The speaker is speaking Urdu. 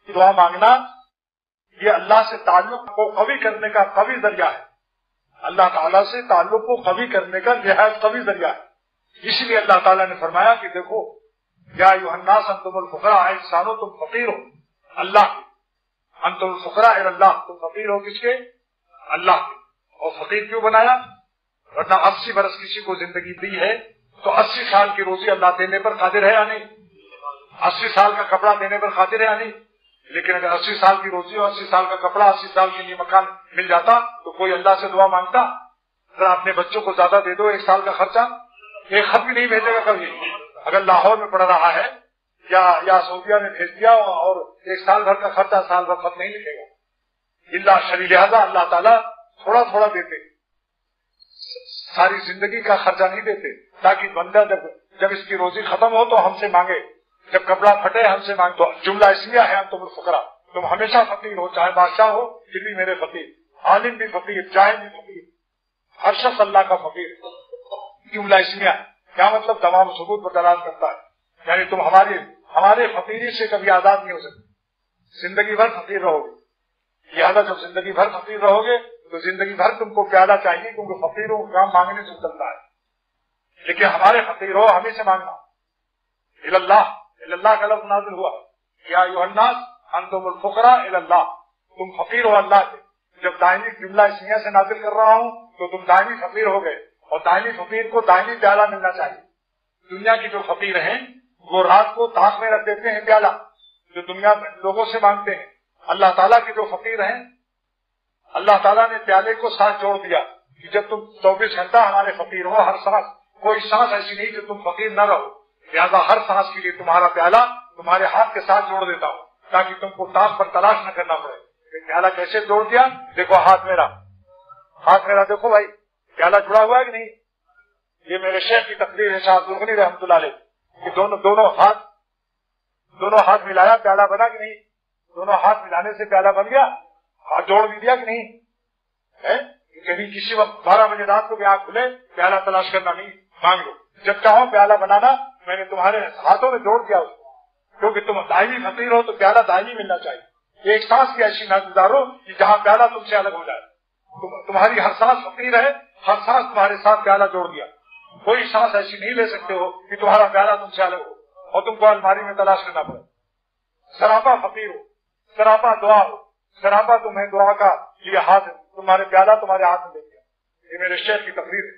دعا مانگنا یہ اللہ سے تعلق کو قوی کرنے کا قوی ذریعہ ہے، اللہ تعالیٰ سے تعلق کو قوی کرنے کا نہایت قوی ذریعہ ہے۔ اسی لیے اللہ تعالیٰ نے فرمایا کہ دیکھو یا ایھا الناس انتم الفقراء، اے انسانوں تم فقیر ہو اللہ کے، انتم الفقراء الی اللہ، تم فقیر ہو کس کے؟ اللہ کے۔ اور فقیر کیوں بنایا؟ ورنہ 80 برس کسی کو زندگی دی ہے تو 80 سال کی روزی اللہ دینے پر قادر ہے یا نہیں؟ 80 سال کا کپڑا دینے پر قادر ہے یا نہیں؟ لیکن اگر 80 سال کی روزی اور 80 سال کا کپڑا، 80 سال کے لیے مکان مل جاتا تو کوئی اللہ سے دعا مانگتا؟ ذرا اپنے بچوں کو زیادہ دے دو، 1 سال کا خرچہ، ایک خط بھی نہیں بھیجے گا کبھی۔ اگر لاہور میں پڑھ رہا ہے یا سعودیہ میں بھیج دیا اور 1 سال بھر کا خرچہ، سال بھر خط نہیں لکھے گا۔ اللہ شری، لہذا اللہ تعالیٰ تھوڑا تھوڑا دیتے، ساری زندگی کا خرچہ نہیں دیتے، تاکہ بندہ جب اس کی روزی ختم ہو تو ہم سے مانگے، جب کپڑا پھٹے ہم سے مانگ۔ تو جملہ اسمیہ ہے انتم الفقراء، تم ہمیشہ فقیر ہو، چاہے بادشاہ ہو پھر بھی میرے فقیر، عالم بھی فقیر، جاہل بھی فقیر، ہر شخص اللہ کا فقیر۔ جملہ اسمیہ کیا مطلب؟ تمام ثبوت پر دلالت کرتا ہے، یعنی تم ہمارے فقیری سے کبھی آزاد نہیں ہو سکتے، زندگی بھر فقیر رہو گے۔ لہٰذا جب زندگی بھر فقیر رہو گے تو زندگی بھر تم کو پیالہ چاہیے، کیونکہ فقیروں کا کام مانگنے سے چلتا ہے۔ لیکن ہمارے فقیر ہو، ہمیں سے مانگنا۔ اللہ کا لفظ نازل ہوا، یا ایھا الناس انتم الفقراء الی اللہ، تم فقیر ہو اللہ کے۔ جب دائمی جملہ اسمیہ سے نازل کر رہا ہوں تو تم دائمی فقیر ہو گئے، اور دائمی فقیر کو دائمی پیالہ ملنا چاہیے۔ دنیا کے جو فقیر ہیں وہ رات کو طاق میں رکھ دیتے ہیں پیالہ، جو دنیا میں لوگوں سے مانگتے ہیں۔ اللہ تعالیٰ کے جو فقیر ہیں، اللہ تعالیٰ نے پیالے کو ساتھ جوڑ دیا کہ جب تم 24 گھنٹہ ہمارے فقیر ہو، ہر سانس، کوئی سانس ایسی نہیں جو تم فقیر نہ رہو، لہذا ہر سانس کے لیے تمہارا پیالہ تمہارے ہاتھ کے ساتھ جوڑ دیتا ہوں، تاکہ تم کو طاق پر تلاش نہ کرنا پڑے۔ پیالہ کیسے جوڑ دیا؟ دیکھو ہاتھ میرا دیکھو بھائی، پیالہ جڑا ہوا ہے کہ نہیں؟ یہ میرے شیخ کی تقریر ہے، شاہ زرغنی رحمۃ اللہ علیہ، کہ دونوں ہاتھ ملایا، پیالہ بنا کہ نہیں؟ دونوں ہاتھ ملانے سے پیالہ بن گیا، ہاتھ جوڑ بھی دیا کہ نہیں؟ کبھی کسی وقت 12 بجے رات کو بھی آنکھ کھلے، پیالہ تلاش کرنا نہیں، مانگ لو، جب چاہو پیالہ بنانا، میں نے تمہارے ہاتھوں میں جوڑ دیا اس کو، کیونکہ تم دائمی فقیر ہو تو پیالہ دائمی ملنا چاہیے۔ ایک سانس کی ایسی نہ گزارو کہ جہاں پیالہ تم سے الگ ہو جائے، تمہاری ہر سانس فقیر ہے، ہر سانس تمہارے ساتھ پیالہ جوڑ دیا۔ کوئی سانس ایسی نہیں لے سکتے ہو کہ تمہارا پیالہ تم سے الگ ہو اور تم کو الماری میں تلاش کرنا پڑے۔ سراپا فقیر ہو، سراپا دعا ہو، سراپا تمہیں دعا کا یہ ہاتھ، تمہارے پیالہ تمہارے ہاتھ میں دے دیا۔ یہ میرے شیخ کی تقریر ہے۔